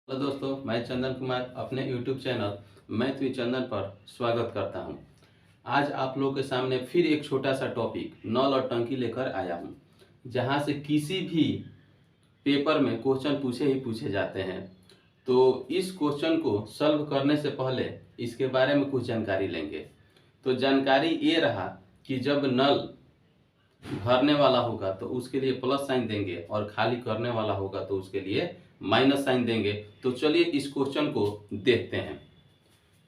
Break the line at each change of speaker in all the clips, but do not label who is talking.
Hello दोस्तों, मैं चंदन कुमार अपने यूट्यूब चैनल मैथ विद चंदन पर स्वागत करता हूं। आज आप लोगों के सामने फिर एक छोटा सा टॉपिक नल और टंकी लेकर आया हूं, जहां से किसी भी पेपर में क्वेश्चन पूछे ही पूछे जाते हैं। तो इस क्वेश्चन को सॉल्व करने से पहले इसके बारे में कुछ जानकारी लेंगे। तो जानकारी ये रहा कि जब नल भरने वाला होगा तो उसके लिए प्लस साइन देंगे और खाली करने वाला होगा तो उसके लिए माइनस साइन देंगे। तो चलिए इस क्वेश्चन को देखते हैं।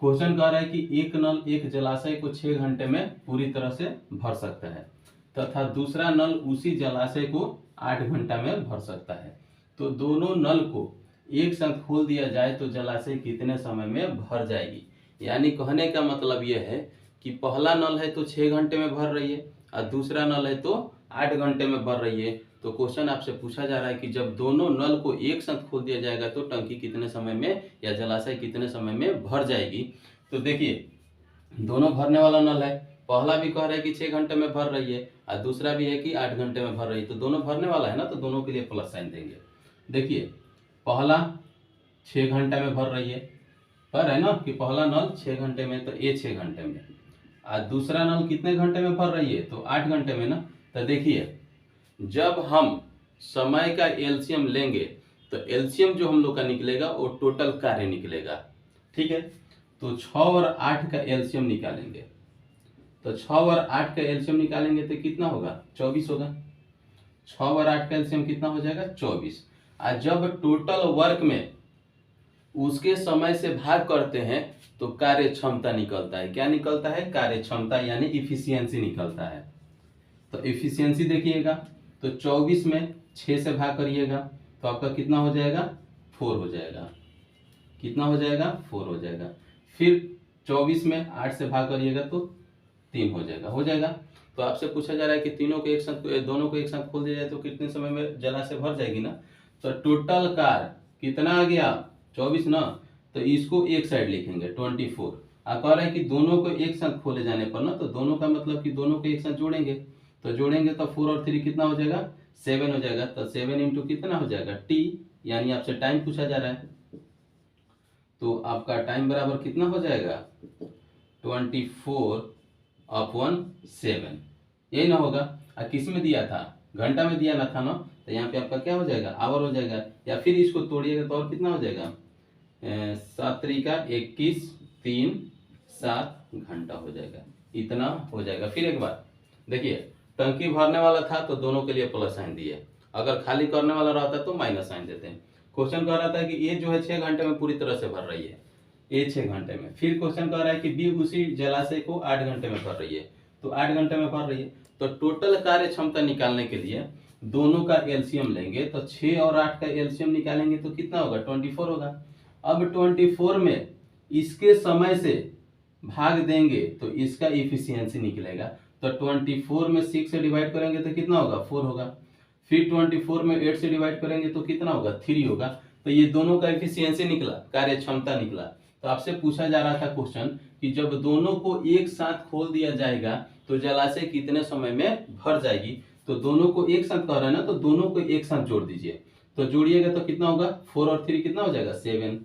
क्वेश्चन कह रहा है कि एक नल एक जलाशय को 6 घंटे में पूरी तरह से भर सकता है तथा दूसरा नल उसी जलाशय को 8 घंटा में भर सकता है। तो दोनों नल को एक साथ खोल दिया जाए तो जलाशय कितने समय में भर जाएगी। यानी कहने का मतलब यह है कि पहला नल है तो 6 घंटे में भर रही है और दूसरा नल है तो 8 घंटे में भर रही है। तो क्वेश्चन आपसे पूछा जा रहा है कि जब दोनों नल को एक साथ खोल दिया जाएगा तो टंकी कितने समय में या जलाशय कितने समय में भर जाएगी। तो देखिए, दोनों भरने वाला नल है। पहला भी कह रहा है कि 6 घंटे में भर रही है और दूसरा भी है कि 8 घंटे में भर रही है। तो दोनों भरने वाला है ना, तो दोनों के लिए प्लस साइन देंगे। देखिए, पहला 6 घंटे में भर रही है, पर है ना कि पहला नल 6 घंटे में, तो ये 6 घंटे में, और दूसरा नल कितने घंटे में भर रही है तो 8 घंटे में ना। तो देखिए, जब हम समय का एलसीएम लेंगे तो एलसीएम जो हम लोग का निकलेगा वो टोटल कार्य निकलेगा। ठीक है, तो 6 और 8 का एलसीएम निकालेंगे। तो 6 और 8 का एलसीएम निकालेंगे तो कितना होगा, 24 होगा। 6 और 8 का एलसीएम कितना हो जाएगा, 24। और जब टोटल वर्क में उसके समय से भाग करते हैं तो कार्य क्षमता निकलता है। क्या निकलता है, कार्य क्षमता यानी इफिशियंसी निकलता है। तो इफिशियंसी देखिएगा, तो 24 में 6 से भाग करिएगा तो आपका कितना हो जाएगा, 4 हो जाएगा। कितना हो जाएगा, 4 हो जाएगा। फिर 24 में 8 से भाग करिएगा तो 3 हो जाएगा। हो जाएगा। तो आपसे पूछा जा रहा है कि तीनों को एक साथ, दोनों को एक साथ खोल दिया जाए तो कितने समय में जलाशय भर जाएगी ना। तो टोटल कार कितना आ गया, 24 ना। तो इसको एक साइड लिखेंगे 24। आप कह रहे हैं कि दोनों को एक साथ खोले जाने पर ना, तो दोनों का मतलब कि दोनों को एक साथ जोड़ेंगे। तो जोड़ेंगे तो 4 और 3 कितना हो जाएगा, 7 हो जाएगा। तो 7 इंटू कितना हो जाएगा, टी, यानी आपसे टाइम पूछा जा रहा है। तो आपका टाइम बराबर कितना हो जाएगा, 24/7। यही ना होगा। और किस में दिया था, घंटा में दिया ना था ना। तो यहाँ पे आपका क्या हो जाएगा, आवर हो जाएगा। या फिर इसको तोड़िएगा तो और कितना हो जाएगा, 7 त्रिका 21, 3 7 घंटा हो जाएगा। इतना हो जाएगा। फिर एक बार देखिए, टंकी भरने वाला था तो दोनों के लिए प्लस साइन दिए, अगर खाली करने वाला रहता तो माइनस साइन देते हैं। क्वेश्चन कह रहा था कि ये जो है 6 घंटे में पूरी तरह से भर रही है, ये 6 घंटे में। फिर क्वेश्चन कह रहा है कि बी उसी जलाशय को 8 घंटे में भर रही है, तो 8 घंटे में भर रही है। तो टोटल कार्य क्षमता निकालने के लिए दोनों का एलसीएम लेंगे। तो 6 और 8 का एलसीएम निकालेंगे तो कितना होगा, 24 होगा। अब 24 में इसके समय से भाग देंगे तो इसका इफिशियंसी निकलेगा। तो 24 में 6 से डिवाइड करेंगे तो कितना होगा, 4 होगा। फिर 24 में 8 से डिवाइड करेंगे तो कितना होगा, 3 होगा। तो ये दोनों का इफिशियंसी निकला, कार्य क्षमता निकला। तो आपसे पूछा जा रहा था क्वेश्चन कि जब दोनों को एक साथ खोल दिया जाएगा तो जलाशय कितने समय में भर जाएगी। तो दोनों को एक साथ कह रहा है ना, तो दोनों को एक साथ जोड़ दीजिए। तो जोड़िएगा तो कितना होगा, 4 और 3 कितना हो जाएगा, 7।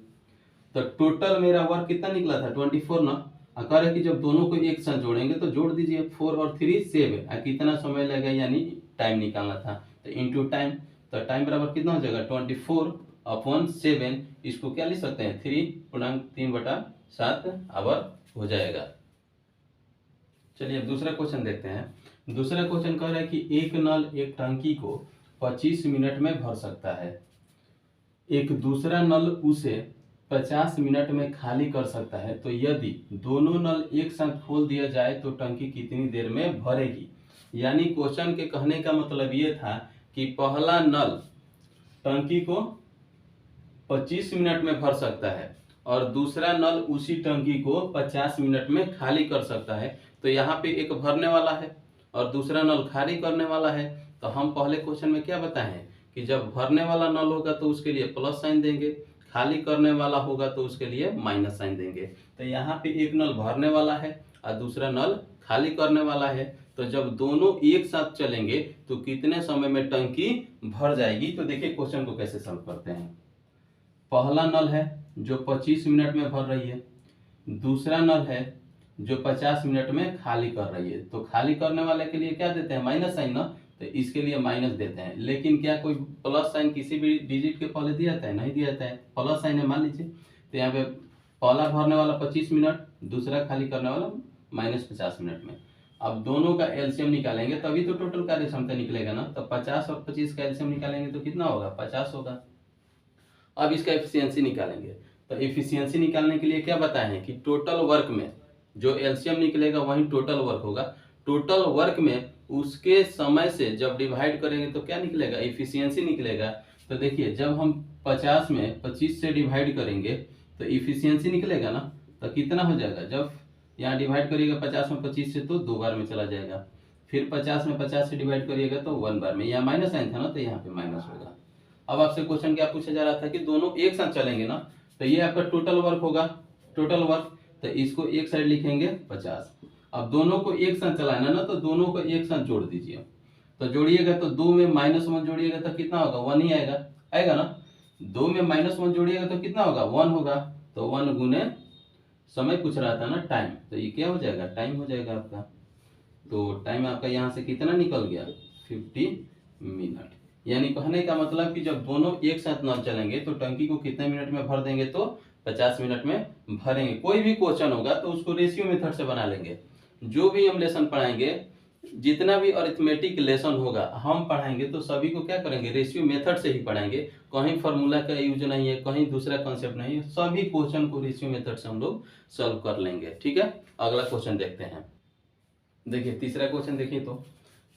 तो टोटल मेरा वर्क कितना निकला था, 24 ना। कह रहे कि जब दोनों को एक साथ जोड़ेंगे तो जोड़ दीजिए, 4 और 3 7। कितना समय लगेगा, यानी टाइम निकालना था। तो इंटू टाइम, तो टाइम बराबर कितना हो जाएगा, 24/7। इसको क्या लिख सकते हैं, 3/3/7 आवर हो जाएगा। चलिए अब दूसरा क्वेश्चन देखते हैं। दूसरा क्वेश्चन कह रहा है कि एक नल एक टंकी को 25 मिनट में भर सकता है, एक दूसरा नल उसे 50 मिनट में खाली कर सकता है। तो यदि दोनों नल एक साथ खोल दिया जाए तो टंकी कितनी देर में भरेगी। यानी क्वेश्चन के कहने का मतलब ये था कि पहला नल टंकी को 25 मिनट में भर सकता है और दूसरा नल उसी टंकी को 50 मिनट में खाली कर सकता है। तो यहाँ पे एक भरने वाला है और दूसरा नल खाली करने वाला है। तो हम पहले क्वेश्चन में क्या बताए हैं कि जब भरने वाला नल होगा तो उसके लिए प्लस साइन देंगे, खाली करने वाला होगा तो उसके लिए माइनस साइन देंगे। तो यहाँ पे एक नल भरने वाला है और दूसरा नल खाली करने वाला है। तो जब दोनों एक साथ चलेंगे तो कितने समय में टंकी भर जाएगी। तो देखिए क्वेश्चन को कैसे सॉल्व करते हैं। पहला नल है जो 25 मिनट में भर रही है, दूसरा नल है जो 50 मिनट में खाली कर रही है। तो खाली करने वाले के लिए क्या देते हैं, माइनस साइन ना, तो इसके लिए माइनस देते हैं। लेकिन क्या कोई प्लस साइन किसी भी डिजिट के पहले दिया जाता है, नहीं दिया जाता है, प्लस साइन है मान लीजिए। तो यहाँ पे पहला भरने वाला 25 मिनट, दूसरा खाली करने वाला -50 मिनट में। अब दोनों का एलसीएम निकालेंगे तभी तो टोटल कार्य क्षमता निकलेगा ना। तो 50 और 25 का एलसीएम निकालेंगे तो कितना होगा, 50 होगा। अब इसका एफिशिएंसी निकालेंगे। तो एफिशिएंसी निकालने के लिए क्या बताए हैं कि टोटल वर्क में जो एलसीएम निकलेगा वही टोटल वर्क होगा। टोटल वर्क में उसके समय से जब डिवाइड करेंगे तो क्या निकलेगा, एफिशिएंसी निकलेगा। तो देखिए जब हम 50 में 25 से डिवाइड करेंगे तो एफिशिएंसी निकलेगा ना। तो कितना हो जाएगा, जब यहाँ डिवाइड करिएगा 50 में 25 से तो 2 बार में चला जाएगा, फिर 50 में 50 से डिवाइड करिएगा तो 1 बार में। यहाँ माइनस साइन था ना, तो यहाँ पे माइनस होगा। अब आपसे क्वेश्चन क्या पूछा जा रहा था कि दोनों एक साथ चलेंगे ना, तो ये आपका टोटल वर्क होगा, टोटल वर्क। तो इसको एक साइड लिखेंगे 50। अब दोनों को एक साथ चलाना ना, तो दोनों को एक साथ जोड़ दीजिए। तो जोड़िएगा तो 2 में -1 जोड़िएगा तो कितना होगा, 1 ही आएगा, आएगा ना। 2 में -1 जोड़िएगा तो कितना होगा, 1 होगा। तो 1 गुने समय पूछ रहा था ना, टाइम, तो ये क्या हो जाएगा, टाइम हो जाएगा आपका। तो टाइम आपका यहाँ से कितना निकल गया, 50 मिनट। यानी कहने का मतलब कि जब दोनों एक साथ नल चलेंगे तो टंकी को कितने मिनट में भर देंगे, तो 50 मिनट में भरेंगे। कोई भी क्वेश्चन होगा तो उसको रेशियो मेथड से बना लेंगे। जो भी हम लेसन पढ़ाएंगे, जितना भी अरिथमेटिक लेसन होगा हम पढ़ाएंगे तो सभी को क्या करेंगे, रेशियो मेथड से ही पढ़ाएंगे। कहीं फार्मूला का यूज नहीं है, कहीं दूसरा कॉन्सेप्ट नहीं है, सभी क्वेश्चन को रेशियो मेथड से हम लोग सॉल्व कर लेंगे। ठीक है, अगला क्वेश्चन देखते हैं। देखिए तीसरा क्वेश्चन देखिए, तो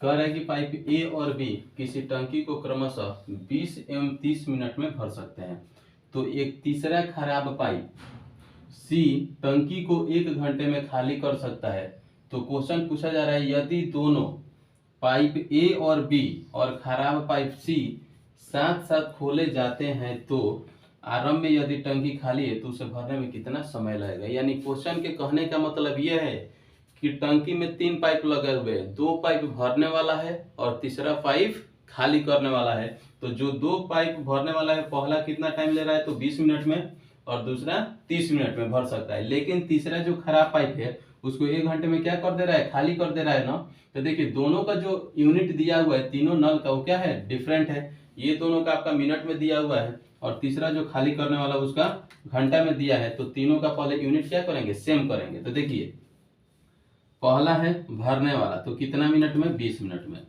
कह रहा है कि पाइप ए और बी किसी टंकी को क्रमशः 20 एवं 30 मिनट में भर सकते हैं। तो एक तीसरा खराब पाइप सी टंकी को 1 घंटे में खाली कर सकता है। तो क्वेश्चन पूछा जा रहा है, यदि दोनों पाइप ए और बी और खराब पाइप सी साथ साथ खोले जाते हैं तो आरंभ में यदि टंकी खाली है तो उसे भरने में कितना समय लगेगा। यानी क्वेश्चन के कहने का मतलब यह है कि टंकी में 3 पाइप लगे हुए हैं, 2 पाइप भरने वाला है और तीसरा पाइप खाली करने वाला है। तो जो 2 पाइप भरने वाला है पहला कितना टाइम ले रहा है, तो 20 मिनट में, और दूसरा 30 मिनट में भर सकता है। लेकिन तीसरा जो खराब पाइप है उसको 1 घंटे में क्या कर दे रहा है, खाली कर दे रहा है ना। तो देखिए दोनों का जो यूनिट दिया हुआ है तीनों नल का, वो क्या है, डिफरेंट है। ये दोनों का आपका मिनट में दिया हुआ है और तीसरा जो खाली करने वाला उसका घंटा में दिया है। तो तीनों का पहले यूनिट क्या करेंगे, सेम करेंगे। तो देखिए पहला है भरने वाला, तो कितना मिनट में, 20 मिनट में।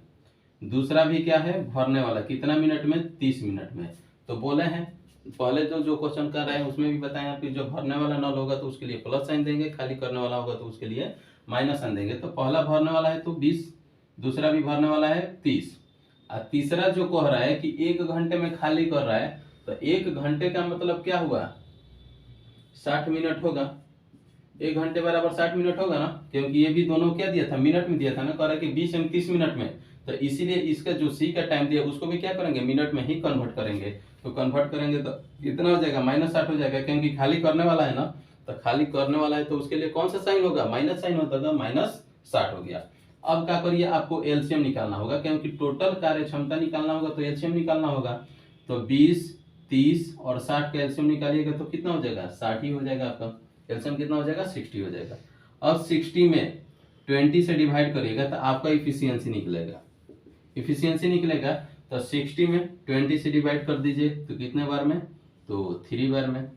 दूसरा भी क्या है, भरने वाला, कितना मिनट में, 30 मिनट में। तो बोले हैं पहले जो क्वेश्चन कर रहे हैं उसमें भी बताएं आपकी, जो भरने वाला नल होगा तो उसके लिए प्लस साइन देंगे, खाली करने वाला होगा तो उसके लिए माइनस साइन देंगे। तो पहला भरने वाला है तो 20, दूसरा भी भरने वाला है 30, और तीसरा जो कह रहा है कि 1 घंटे में खाली कर रहा है, तो 1 घंटे का मतलब क्या हुआ, 60 मिनट होगा। 1 घंटे बराबर 60 मिनट होगा ना, क्योंकि ये भी दोनों क्या दिया था, मिनट में दिया था ना, कह रहा है कि 20 एवं 30 मिनट में। तो इसीलिए इसका जो सी का टाइम दिया उसको भी क्या करेंगे, मिनट में ही कन्वर्ट करेंगे। तो कन्वर्ट करेंगे तो कितना हो जाएगा, -60 हो जाएगा, क्योंकि खाली करने वाला है ना। तो खाली करने वाला है तो उसके लिए कौन सा साइन होगा, माइनस साइन होता था, -60 हो गया। अब क्या करिए, आपको एलसीएम निकालना होगा, क्योंकि टोटल कार्य क्षमता निकालना होगा तो एलसीएम निकालना होगा। तो 20, 30 और 60 का एलसीएम निकालिएगा तो कितना हो जाएगा, 60 ही हो जाएगा। आपका एलसीएम कितना हो जाएगा, 60 हो जाएगा। अब 60 में 20 से डिवाइड करिएगा तो आपका इफिशियंसी निकलेगा, इफिशियंसी निकलेगा। तो 60 में 20 से डिवाइड कर दीजिए तो कितने बार में, तो 3 बार में।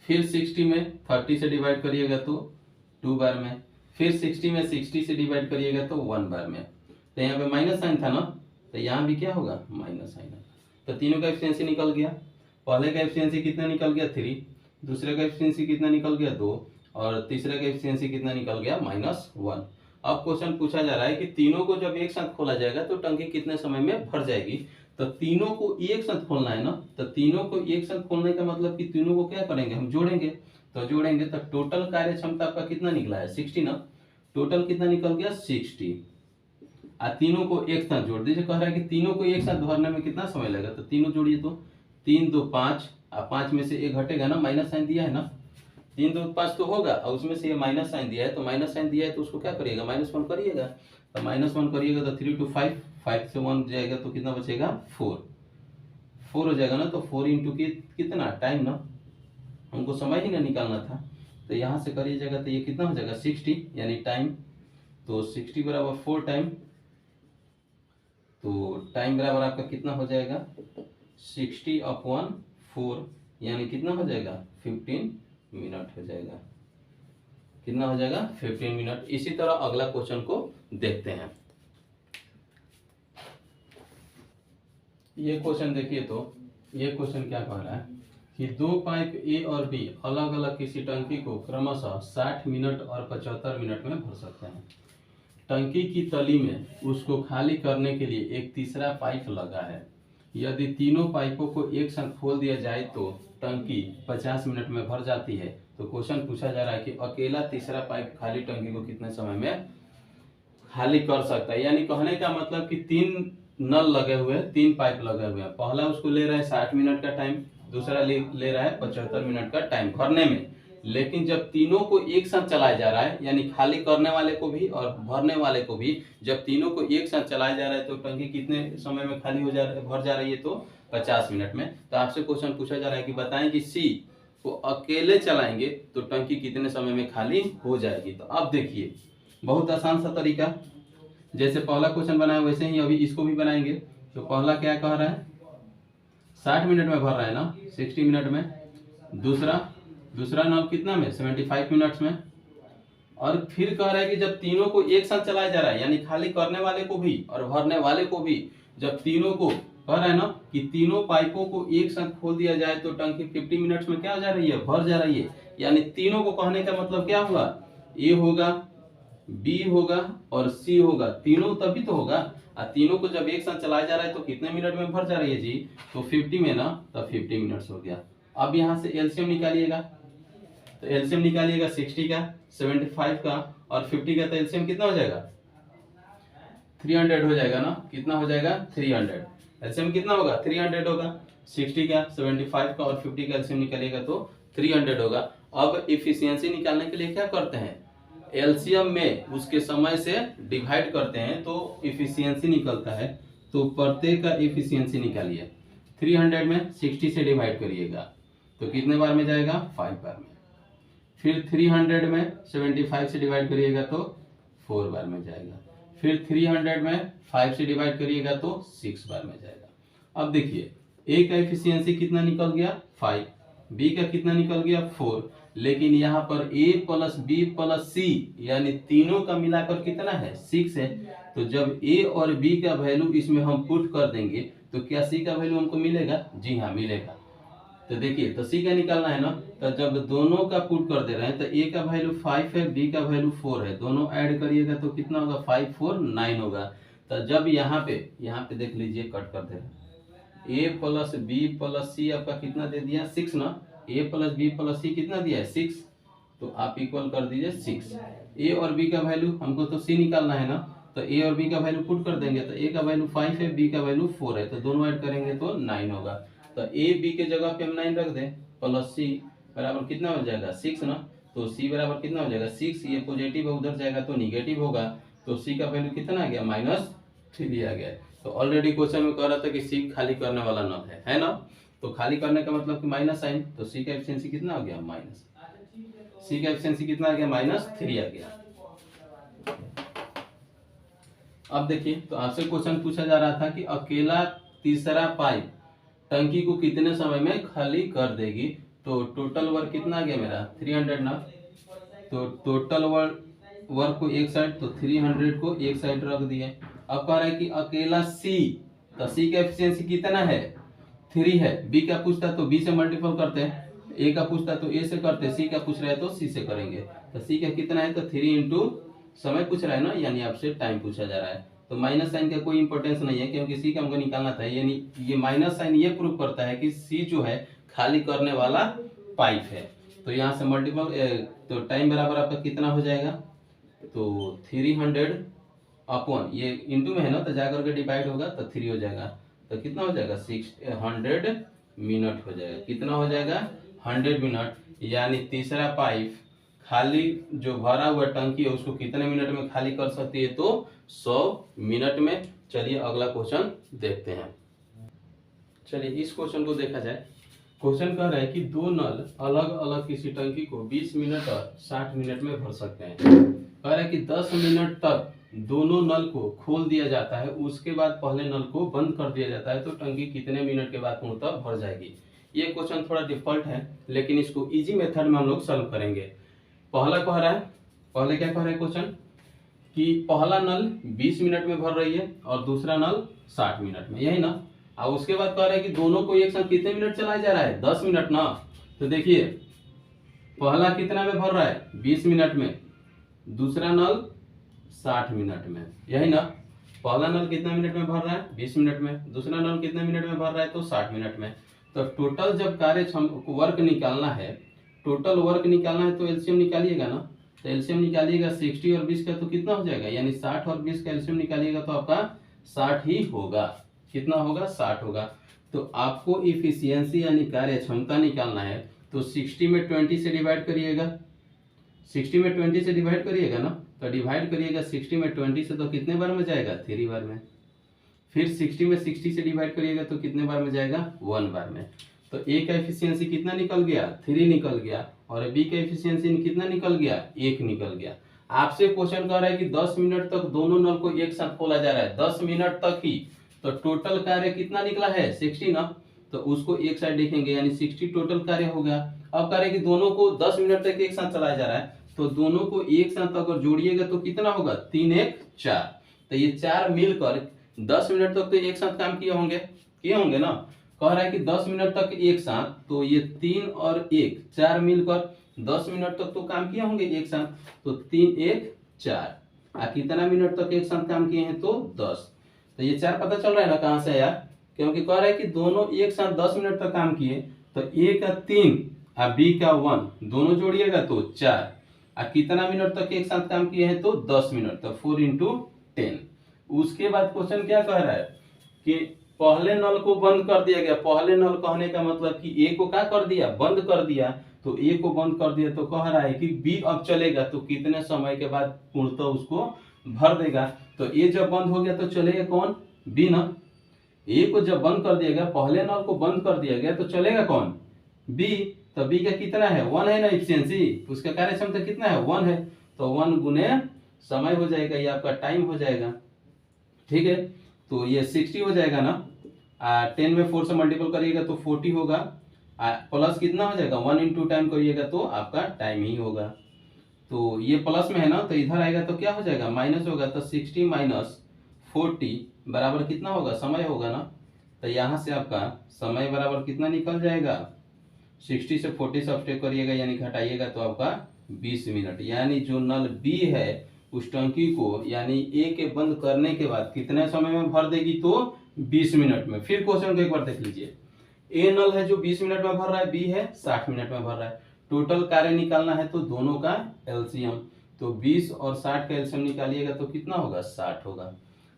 फिर 60 में 30 से डिवाइड करिएगा तो 2 बार में। फिर 60 में 60 से डिवाइड करिएगा तो 1 बार में। तो यहाँ पे माइनस साइन था ना, तो यहाँ भी क्या होगा, माइनस साइन। तो तीनों का एफिशिएंसी निकल गया। पहले का एफिशिएंसी कितना निकल गया, 3, दूसरे का एफिशिएंसी कितना निकल गया, 2, और तीसरे का एफिशिएंसी कितना निकल गया, -1। अब क्वेश्चन पूछा जा रहा है कि तीनों को जब एक साथ खोला जाएगा तो टंकी कितने समय में भर जाएगी। तो तीनों को एक साथ खोलना है ना, तो तीनों को एक साथ खोलने का मतलब कि तीनों को क्या करेंगे, हम जोड़ेंगे। तो जोड़ेंगे तो टोटल कार्य क्षमता आपका कितना निकला है, 60 ना। टोटल कितना निकल गया, 60। तीनों को एक साथ जोड़ दीजिए। कह रहा है कि तीनों को एक साथ भरने में कितना समय लगेगा, तो तीनों जोड़िए तो 3 2 5, 5 में से 1 घटेगा ना, माइनस साइन दिया है ना, 3 2 5 तो होगा, और उसमें से ये माइनस साइन दिया है, तो माइनस साइन दिया है तो उसको क्या करिएगा, -1 करिएगा। तो -1 करिएगा तो 3 2 5, 5 से 1 जाएगा तो कितना बचेगा, 4, 4 हो जाएगा ना, तो 4 इंटू कितना टाइम ना, हमको समय ही ना निकालना था, तो यहाँ से करिए जाएगा तो ये कितना हो जाएगा 60 यानी टाइम, तो 60 बराबर 4 टाइम, तो टाइम बराबर आपका कितना हो जाएगा 60 अपॉन 4 यानी कितना हो जाएगा 15 मिनट हो जाएगा, कितना हो जाएगा 15 मिनट। इसी तरह अगला क्वेश्चन को देखते हैं। ये क्वेश्चन देखिए, तो ये क्वेश्चन क्या कह रहा है कि दो पाइप ए और बी अलग अलग किसी टंकी को क्रमशः 60 मिनट और 75 मिनट में भर सकते हैं। टंकी की तली में उसको खाली करने के लिए एक तीसरा पाइप लगा है। यदि तीनों पाइपों को एक साथ खोल दिया जाए तो टंकी 50 मिनट में भर जाती है। तो क्वेश्चन पूछा जा रहा है कि अकेला तीसरा पाइप खाली टंकी को कितने समय में खाली कर सकता है। यानी कहने का मतलब कि 3 नल लगे हुए हैं, 3 पाइप लगे हुए हैं। पहला उसको ले रहा है 60 मिनट का टाइम, दूसरा ले रहा है 75 मिनट का टाइम भरने में। लेकिन जब तीनों को एक साथ चलाया जा रहा है, यानी खाली करने वाले को भी और भरने वाले को भी, जब तीनों को एक साथ चलाया जा रहा है तो टंकी कितने समय में खाली हो जा रहा है, भर जा रही है, तो 50 मिनट में। तो आपसे क्वेश्चन पूछा जा रहा है कि बताएं कि सी को अकेले चलाएंगे तो टंकी कितने समय में खाली हो जाएगी। तो अब देखिए, बहुत आसान सा तरीका, जैसे पहला क्वेश्चन बनाया वैसे ही अभी इसको भी बनाएंगे। तो पहला क्या कह रहा है 60 मिनट में भर रहा है ना, 60 मिनट में। दूसरा नल कितना में 75 मिनट्स में। और फिर कह रहा है कि जब तीनों को एक साथ चलाया जा रहा है, यानी खाली करने वाले को भी और भरने वाले को भी, जब तीनों को कह रहा है ना कि तीनों पाइपों को एक साथ खोल दिया जाए तो टंकी 50 मिनट्स में क्या हो जा रही है, भर जा रही है। यानी तीनों को कहने का मतलब क्या हुआ, ए होगा, बी होगा और सी होगा, तीनों तभी तो होगा। और तीनों को जब एक साथ चलाया जा रहा है तो कितने मिनट में भर जा रही है जी, तो 50 में ना, तब 50 मिनट्स हो गया। अब यहाँ से एलसीएम निकालिएगा, तो एलसीएम निकालिएगा 60 का, 75 का और 50 का, तो एलसीएम कितना हो जाएगा 300 हो जाएगा ना, कितना हो जाएगा 300। एलसीएम कितना होगा 300 होगा, 60 का, 75 का और 50 का एलसीएम निकालिएगा तो 300 होगा। अब इफिशियंसी निकालने के लिए क्या करते हैं, एलसीएम में उसके समय से डिवाइड करते हैं तो इफिशियंसी निकलता है। तो प्रत्येक का इफिशियंसी निकालिए, 300 में 60 से डिवाइड करिएगा तो कितने बार में जाएगा 5 बार में। फिर 300 में 75 से डिवाइड करिएगा तो 4 बार में जाएगा। फिर 300 में 5 से डिवाइड करिएगा तो 6 बार में जाएगा। अब देखिए, ए का एफिशिएंसी कितना निकल गया 5, बी का कितना निकल गया 4, लेकिन यहाँ पर ए प्लस बी प्लस सी यानी तीनों का मिलाकर कितना है 6 है। तो जब ए और बी का वैल्यू इसमें हम पुट कर देंगे तो क्या सी का वैल्यू हमको मिलेगा, जी हाँ मिलेगा। तो देखिए, तो सी का निकालना है ना, तो जब दोनों का पुट कर दे रहे हैं तो ए का वैल्यू 5 है, बी का वैल्यू 4 है, दोनों ऐड करिएगा तो कितना होगा 5 4 9 होगा। तो जब यहाँ पे देख लीजिए, कट कर दे रहे हैं, ए प्लस बी प्लस सी आपका कितना दे दिया 6 ना, ए प्लस बी प्लस सी कितना दिया है 6, तो आप इक्वल कर दीजिए 6। ए और बी का वैल्यू हमको तो सी निकालना है ना, तो ए और बी का वैल्यू पुट कर देंगे तो ए का वैल्यू 5 है, बी का वैल्यू 4 है, तो दोनों ऐड करेंगे तो 9 होगा। तो ए बी के जगह पे हम 9 रख दें, प्लस सी बराबर कितना हो जाएगा 6 ना, तो सी बराबर कितना हो जाएगा 6, ये पॉजिटिव है उधर जाएगा तो निगेटिव होगा, तो सी का वैल्यू कितना आ गया -3 आ गया। तो ऑलरेडी क्वेश्चन में कह रहा था कि सी खाली करने वाला नल है ना, तो खाली करने का मतलब कि माइनस साइन, तो सी का एफिशिएंसी कितना आ गया सी का एफिशिएंसी कितना आ गया -3 आ गया। अब देखिए, तो आपसे क्वेश्चन पूछा जा रहा था कि अकेला तीसरा पाइप टंकी को कितने समय में खाली कर देगी। तो टोटल वर्क कितना आ गया मेरा 300 ना, तो टोटल वर्क को एक साइड, तो 300 को एक साइड रख दिए। अब कह रहा है कि अकेला सी, तो सी का एफिशिएंसी कितना है 3 है, बी का पूछता तो बी से मल्टीपल करते हैं, ए का पूछता तो ए से करते, सी का पूछ रहा है तो सी से करेंगे। तो सी का कितना है तो 3 इंटू समय पूछ रहा है ना, यानी आपसे टाइम पूछा जा रहा है। तो माइनस साइन का कोई इंपॉर्टेंस नहीं है क्योंकि सी का हमको निकालना था, यानी ये माइनस साइन ये प्रूव करता है कि सी जो है खाली करने वाला पाइप है। तो यहाँ से मल्टीपल, तो टाइम बराबर आपका कितना हो जाएगा, तो 300 अपॉन ये इंटू में है ना, तो जाकर के डिवाइड होगा तो 3 हो जाएगा, तो कितना हो जाएगा 100 मिनट हो जाएगा। कितना हो जाएगा 100 मिनट, यानी तीसरा पाइप खाली जो भरा हुआ टंकी है उसको कितने मिनट में खाली कर सकती है, तो 100 मिनट में। चलिए अगला क्वेश्चन देखते हैं। चलिए इस क्वेश्चन को देखा जाए। क्वेश्चन कह रहा है कि दो नल अलग अलग किसी टंकी को 20 मिनट और 60 मिनट में भर सकते हैं। कह रहा है कि 10 मिनट तक दोनों नल को खोल दिया जाता है, उसके बाद पहले नल को बंद कर दिया जाता है, तो टंकी कितने मिनट के बाद पूर्णतः भर जाएगी। ये क्वेश्चन थोड़ा डिफिकल्ट है, लेकिन इसको इजी मेथड में हम लोग सॉल्व करेंगे। पहला कह रहा है, पहले क्या कह रहा है क्वेश्चन कि पहला नल 20 मिनट में भर रही है और दूसरा नल 60 मिनट में, यही ना। और उसके बाद कह रहा है कि दोनों को एक साथ कितने मिनट चलाया जा रहा है, 10 मिनट ना। तो देखिए पहला कितना में भर रहा है, 20 मिनट में, दूसरा नल 60 मिनट में, यही ना। पहला नल कितना मिनट में भर रहा है, 20 मिनट में, दूसरा नल कितने मिनट में भर रहा है, तो 60 मिनट में। तो टोटल जब वर्क निकालना है, टोटल वर्क निकालना है तो एलसीएम निकालिएगा ना। तो एलसीएम निकालिएगा 60 और 20 का तो कितना हो जाएगा, यानी 60 और 20 का एलसीएम निकालिएगा तो आपका 60 ही होगा। कितना होगा, 60 होगा। तो आपको इफिशियंसी यानी कार्य क्षमता निकालना है, तो 60 में 20 से डिवाइड करिएगा, 60 में 20 से डिवाइड करिएगा ना। तो डिवाइड करिएगा 60 में 20 से, तो कितने बार में जाएगा, 3 बार में। फिर 60 में 60 से डिवाइड करिएगा तो कितने बार में जाएगा, 1 बार में। तो ए का एफिशिएंसी कितना निकल गया, 3 निकल गया, और बी का एफिशिएंसी कितना निकल गया, 1 निकल गया। आपसे क्वेश्चन कह रहा है कि 10 मिनट तक दोनों नल को एक साथ खोला जा रहा है, 10 मिनट तक ही। तो टोटल कार्य कितना निकला है, 60 ना। तो उसको एक साइड लिखेंगे, यानी 60 टोटल कार्य हो गया। अब कह रहे कि दोनों को 10 मिनट तक एक साथ चलाया जा रहा है, तो दोनों को एक साथ अगर जोड़िएगा तो कितना होगा, 3 1 4। तो ये 4 मिलकर 10 मिनट तक तो एक साथ काम किए होंगे ना। कह रहा है कि 10 मिनट तक एक साथ, तो ये 3 और 1 4 मिलकर 10 मिनट तक तो काम किए होंगे एक साथ, तो 3 1 4। कितना मिनट तक एक साथ काम किए हैं, तो 10। तो ये 4 पता चल रहा है ना कहां से आया, क्योंकि कह रहा है कि दोनों एक साथ 10 मिनट तक काम किए, तो ए का 3 और बी का 1 दोनों जोड़िएगा तो 4। कितना मिनट तक एक साथ काम किए हैं, तो 10 मिनट, तो 4 × 10। उसके बाद क्वेश्चन क्या कह रहा है कि पहले नल को बंद कर दिया गया। पहले नल कहने का मतलब कि ए को क्या कर दिया, बंद कर दिया। तो ए को बंद कर दिया, तो कह रहा है कि बी अब चलेगा तो कितने समय के बाद पूर्णतः उसको भर देगा। तो ए जब बंद हो गया तो चलेगा कौन, बी ना। ए को जब बंद कर दिया गया, पहले नल को बंद कर दिया गया, तो चलेगा कौन, बी। तो बी का कितना है, 1 है ना इफिशियंसी, उसका कार्य क्षमता कितना है, 1 है। तो 1 गुने समय हो जाएगा, ये आपका टाइम हो जाएगा, ठीक है। तो ये 60 हो जाएगा ना। 10 में 4 से मल्टीपल करिएगा तो 40 होगा। प्लस कितना हो जाएगा, 1 × टाइम करिएगा तो आपका टाइम ही होगा। तो ये प्लस में है ना, तो इधर आएगा तो क्या हो जाएगा, माइनस होगा। तो 60 - 40 बराबर कितना होगा, समय होगा ना। तो यहाँ से आपका समय बराबर कितना निकल जाएगा, 60 से 40 सब्ट्रैक्ट करिएगा, यानी घटाइएगा तो आपका 20 मिनट। यानी जो नल बी है उस टंकी को, यानी ए के बंद करने के बाद कितने समय में भर देगी, तो 20 मिनट में। फिर क्वेश्चन को एक बार देख लीजिए। ए नल है जो 20 मिनट में भर रहा है, बी है 60 मिनट में भर रहा है। टोटल कार्य निकालना है तो दोनों का एलसीएम, तो 20 और 60 का एलसीएम निकालिएगा तो कितना होगा, 60 होगा।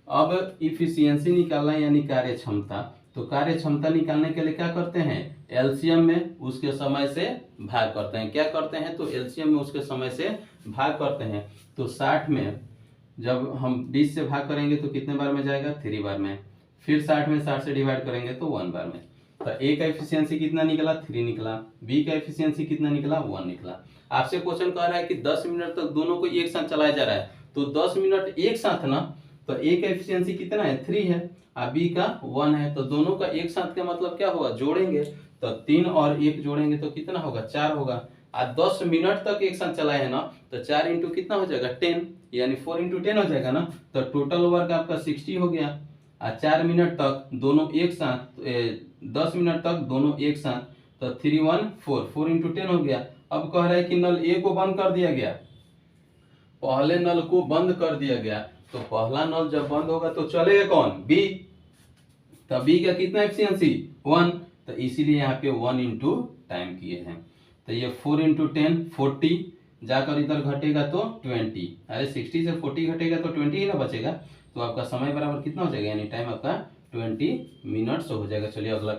अब इफिशियंसी निकालना है यानी कार्य क्षमता। तो कार्य क्षमता निकालने के लिए क्या करते हैं, एलसीएम में उसके समय से भाग करते हैं। क्या करते हैं, तो एलसीएम में उसके समय से भाग करते हैं। तो 60 में जब हम 20 से भाग करेंगे तो कितने बार में जाएगा, 3 बार में। फिर 60 में 60 से डिवाइड करेंगे तो 1 बार में। तो ए का एफिशिएंसी कितना निकला, 3 निकला। बी का एफिशिएंसी कितना निकला, 1 निकला। आपसे क्वेश्चन कह रहा है कि 10 मिनट तक दोनों को एक साथ चलाया जा रहा है, तो 10 मिनट एक साथ ना। तो ए का एफिशिएंसी कितना है, 3 है, और बी का 1 है। तो दोनों का एक साथ का मतलब क्या होगा, जोड़ेंगे तो 3 और 1 जोड़ेंगे तो कितना होगा, 4 होगा। 10 मिनट तक एक साथ चलाए है ना, तो 4 × कितना हो जाएगा, 10, यानी 4 × 10 हो जाएगा ना। तो टोटल वर्क आपका 60 हो गया। 4 मिनट तक दोनों एक साथ, 10 मिनट तक दोनों एक साथ, तो 3 1 4, 4 × 10 हो गया। अब कह रहा है कि नल ए को बंद कर दिया गया, पहले नल को बंद कर दिया गया, तो पहला नल जब बंद होगा तो चलेगा कौन, बी। तो बी का कितना एफिशिएंसी, 1। तो इसीलिए यहाँ पे 1 × टाइम किए हैं। तो ये 4 × 10 40, जाकर इधर घटेगा तो 20। अरे 60 से 40 घटेगा तो 20 ही ना बचेगा। तो आपका समय बराबर कितना हो जाएगा, यानी टाइम आपका 20 मिनट्स हो जाएगा। चलिए अगला